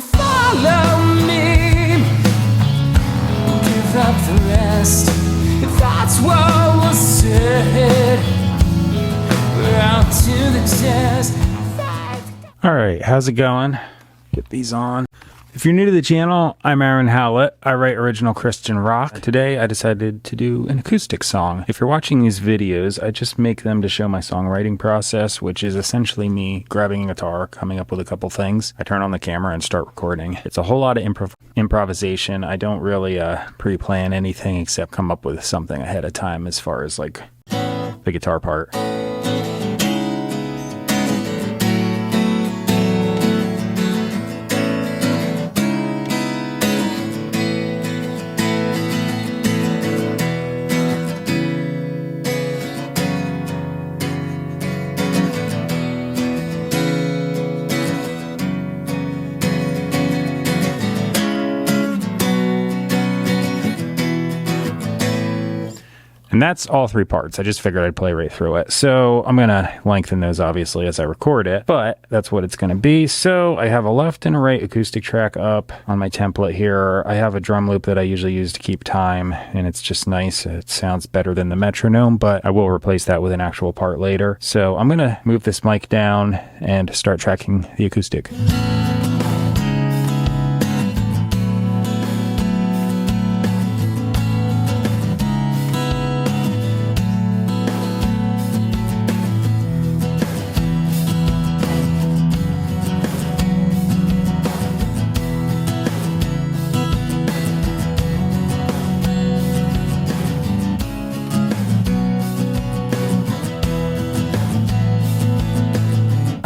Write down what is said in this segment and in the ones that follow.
Follow me, give up the rest. That's what was said. We're out to the test. All right, how's it going? Get these on. If you're new to the channel, I'm Aaron Hallett. I write original Christian rock. Today, I decided to do an acoustic song. If you're watching these videos, I just make them to show my songwriting process, which is essentially me grabbing a guitar, coming up with a couple things. I turn on the camera and start recording. It's a whole lot of improvisation. I don't really pre-plan anything except come up with something ahead of time as far as like the guitar part. And that's all three parts. I just figured I'd play right through it. So I'm going to lengthen those obviously as I record it, but that's what it's going to be. So I have a left and a right acoustic track up on my template here. I have a drum loop that I usually use to keep time, and it's just nice. It sounds better than the metronome, but I will replace that with an actual part later. So I'm going to move this mic down and start tracking the acoustic.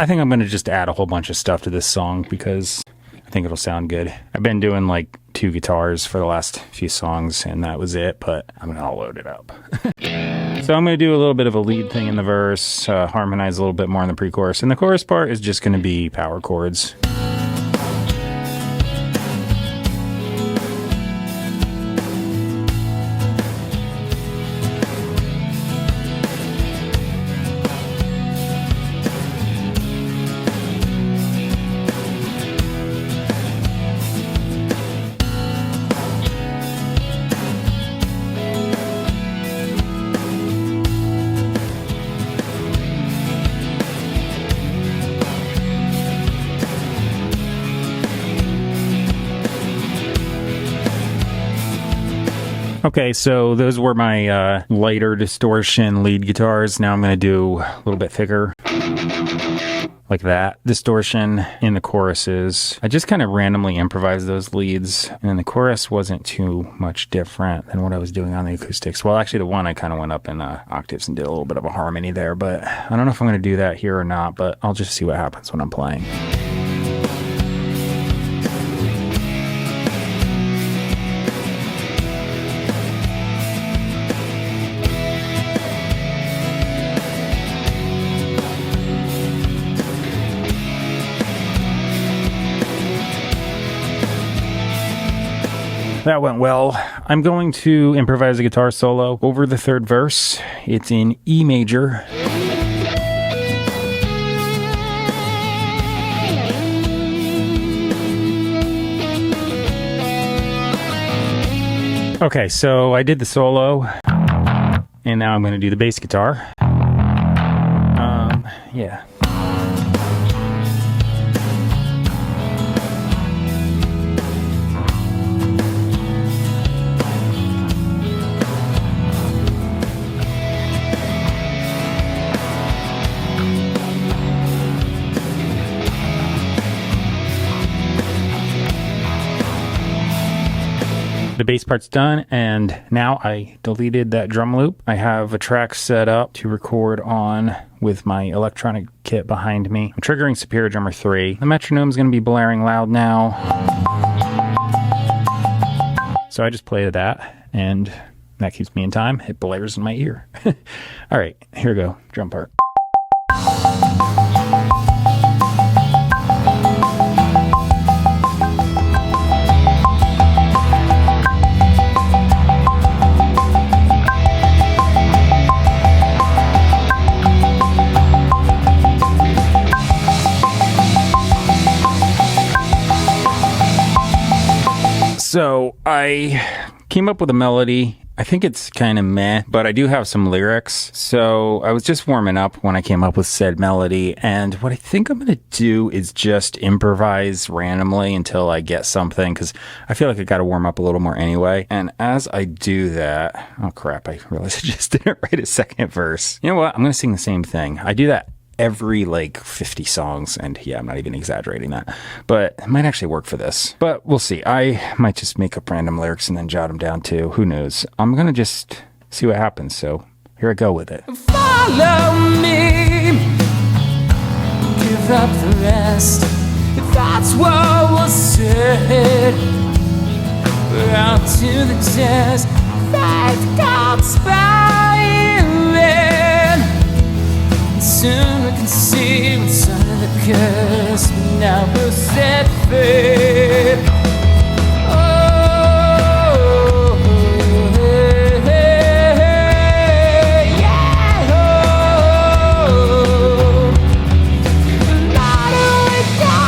I think I'm going to just add a whole bunch of stuff to this song because I think it'll sound good. I've been doing like 2 guitars for the last few songs and that was it, but I'm going to load it up. So I'm going to do a little bit of a lead thing in the verse, harmonize a little bit more in the pre-chorus, and the chorus part is just going to be power chords. Okay, so those were my lighter distortion lead guitars. Now I'm going to do a little bit thicker, like that. Distortion in the choruses. I just kind of randomly improvised those leads, and the chorus wasn't too much different than what I was doing on the acoustics. Well, actually, the one I kind of went up in octaves and did a little bit of a harmony there, but I don't know if I'm going to do that here or not, but I'll just see what happens when I'm playing. That went well. I'm going to improvise a guitar solo over the third verse. It's in E major. Okay, so I did the solo, and now I'm going to do the bass guitar. Yeah. The bass part's done, and now I deleted that drum loop. I have a track set up to record on with my electronic kit behind me. I'm triggering Superior Drummer 3. The metronome's going to be blaring loud now. So I just played that, and that keeps me in time. It blares in my ear. All right, here we go, drum part. So I came up with a melody. I think it's kind of meh, but I do have some lyrics. So I was just warming up when I came up with said melody. And what I think I'm going to do is just improvise randomly until I get something, because I feel like I got to warm up a little more anyway. And as I do that, oh crap, I realized I just didn't write a second verse. You know what? I'm going to sing the same thing. I do that every 50 songs, and yeah, I'm not even exaggerating that, but it might actually work for this, but we'll see. I might just make up random lyrics and then jot them down too. Who knows? I'm gonna just see what happens. So here I go with it. Follow me, give up the rest. If that's what was said, we're out to the test. Faith God's spirit. Soon we can see what's under the curse. Now we're set free. Oh, hey, hey, hey, yeah. Oh, Lord, we go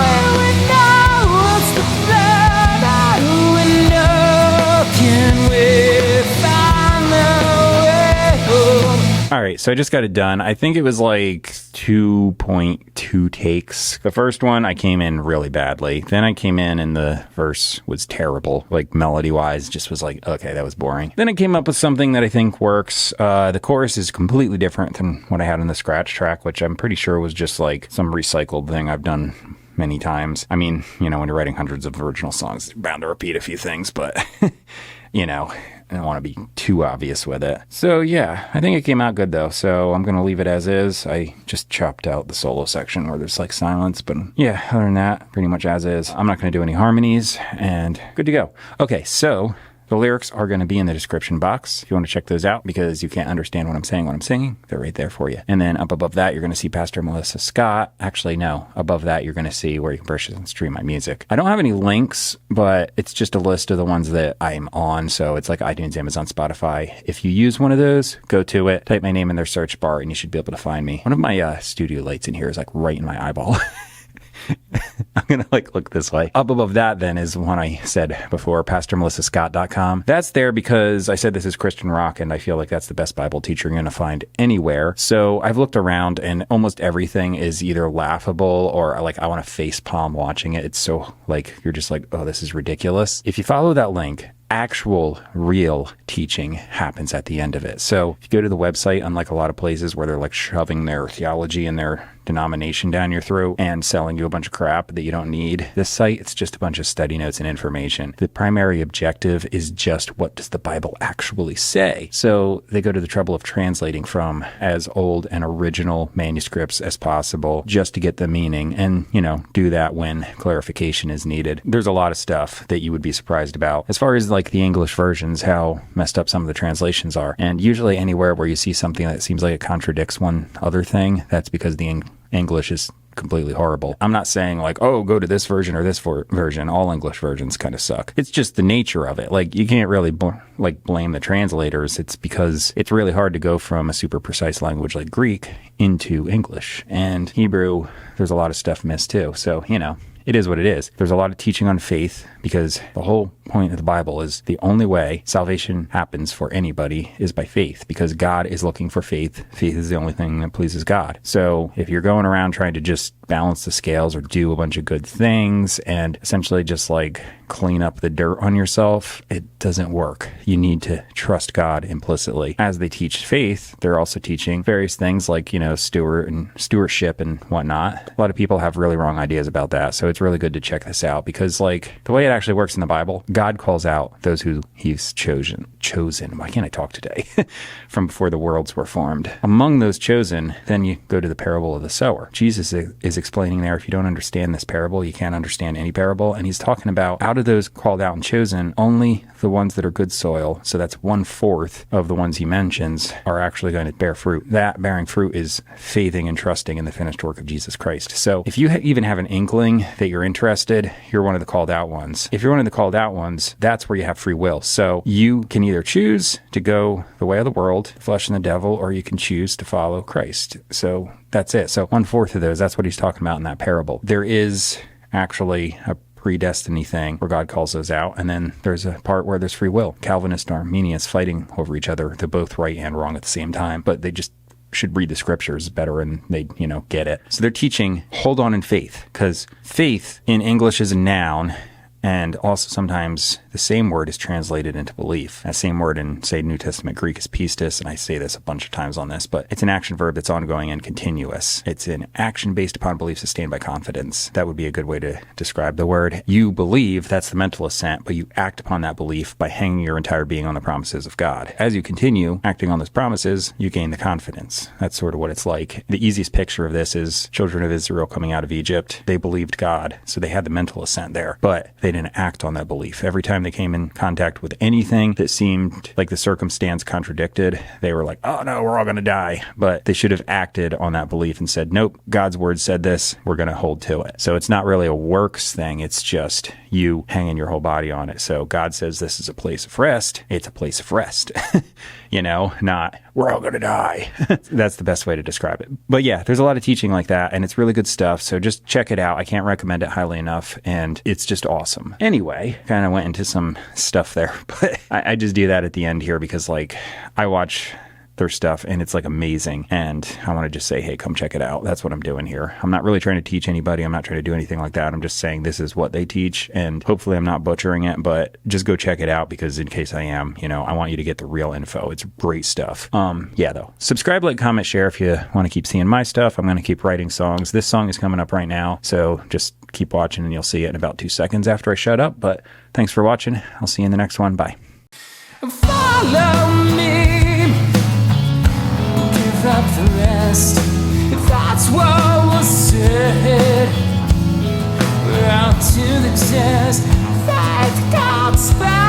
and we know what's the blood. We know, can we find the way home? All right, so I just got it done. I think it was 2.2 takes. The first one, I came in really badly. Then I came in and the verse was terrible. Melody-wise, just was okay, that was boring. Then I came up with something that I think works. The chorus is completely different than what I had in the scratch track, which I'm pretty sure was just some recycled thing I've done many times. I mean, when you're writing hundreds of original songs, you're bound to repeat a few things, but, I don't want to be too obvious with it. So yeah, I think it came out good though. So I'm going to leave it as is. I just chopped out the solo section where there's silence, but yeah, other than that, pretty much as is. I'm not going to do any harmonies and good to go. Okay, so the lyrics are going to be in the description box if you want to check those out, because you can't understand what I'm saying when I'm singing. They're right there for you. And then up above that, you're going to see Pastor Melissa Scott. Actually, no. Above that, you're going to see where you can purchase and stream my music. I don't have any links, but it's just a list of the ones that I'm on. So it's like iTunes, Amazon, Spotify. If you use one of those, go to it, type my name in their search bar, and you should be able to find me. One of my studio lights in here is right in my eyeball. I'm going to look this way. Up above that then is one I said before, PastorMelissaScott.com. That's there because I said this is Christian rock, and I feel like that's the best Bible teacher you're going to find anywhere. So I've looked around and almost everything is either laughable or I want to face palm watching it. It's so you're just oh, this is ridiculous. If you follow that link, actual real teaching happens at the end of it. So if you go to the website, unlike a lot of places where they're shoving their theology and their denomination down your throat and selling you a bunch of crap that you don't need, this site, it's just a bunch of study notes and information. The primary objective is just, what does the Bible actually say? So they go to the trouble of translating from as old and original manuscripts as possible just to get the meaning, and do that when clarification is needed. There's a lot of stuff that you would be surprised about as far as the English versions, how messed up some of the translations are. And usually anywhere where you see something that seems like it contradicts one other thing, that's because the English is completely horrible. I'm not saying oh, go to this version or this version. All English versions kind of suck. It's just the nature of it. You can't really blame the translators. It's because it's really hard to go from a super precise language like Greek into English. And Hebrew, there's a lot of stuff missed too. So, it is what it is. There's a lot of teaching on faith, because the whole point of the Bible is the only way salvation happens for anybody is by faith, because God is looking for faith. Faith is the only thing that pleases God. So if you're going around trying to just balance the scales or do a bunch of good things and essentially just clean up the dirt on yourself, it doesn't work. You need to trust God implicitly. As they teach faith, they're also teaching various things stewardship and whatnot. A lot of people have really wrong ideas about that. So it's really good to check this out, because the way it actually works in the Bible, God calls out those who he's chosen. Why can't I talk today? From before the worlds were formed. Among those chosen, then you go to the parable of the sower. Jesus is explaining there, if you don't understand this parable, you can't understand any parable. And he's talking about, out of those called out and chosen, only the ones that are good soil, so that's 1/4 of the ones he mentions, are actually going to bear fruit. That bearing fruit is faithing and trusting in the finished work of Jesus Christ. So if you even have an inkling that you're interested, you're one of the called out ones. If you're one of the called out ones, that's where you have free will. So you can either choose to go the way of the world, flesh and the devil, or you can choose to follow Christ. So that's it. So 1/4 of those, that's what he's talking about in that parable. There is actually a predestiny thing where God calls those out. And then there's a part where there's free will. Calvinist and Arminians fighting over each other. They're both right and wrong at the same time, but they just should read the scriptures better and they, get it. So they're teaching hold on in faith, because faith in English is a noun. And also sometimes the same word is translated into belief. That same word in, say, New Testament Greek is pistis, and I say this a bunch of times on this, but it's an action verb that's ongoing and continuous. It's an action based upon belief sustained by confidence. That would be a good way to describe the word. You believe, that's the mental assent, but you act upon that belief by hanging your entire being on the promises of God. As you continue acting on those promises, you gain the confidence. That's sort of what it's like. The easiest picture of this is children of Israel coming out of Egypt. They believed God, so they had the mental assent there, but they didn't act on that belief. Every time they came in contact with anything that seemed like the circumstance contradicted, they were like, oh no, we're all going to die. But they should have acted on that belief and said, nope, God's word said this, we're going to hold to it. So it's not really a works thing. It's just you hanging your whole body on it. So God says this is a place of rest. It's a place of rest, not we're all going to die. That's the best way to describe it. But yeah, there's a lot of teaching like that, and it's really good stuff. So just check it out. I can't recommend it highly enough, and it's just awesome. Anyway, kind of went into some stuff there, but I just do that at the end here because I watch their stuff and it's amazing, and I want to just say, hey, come check it out. That's what I'm doing here. I'm not really trying to teach anybody. I'm not trying to do anything like that. I'm just saying this is what they teach, and hopefully I'm not butchering it, but just go check it out, because in case I am, I want you to get the real info. It's great stuff. Yeah, though. Subscribe, like, comment, share if you want to keep seeing my stuff. I'm going to keep writing songs. This song is coming up right now, so just keep watching and you'll see it in about 2 seconds after I shut up. But thanks for watching. I'll see you in the next one. Bye. Follow me. Give up the rest. If that's what was said. We're out to the test. Faith comes back.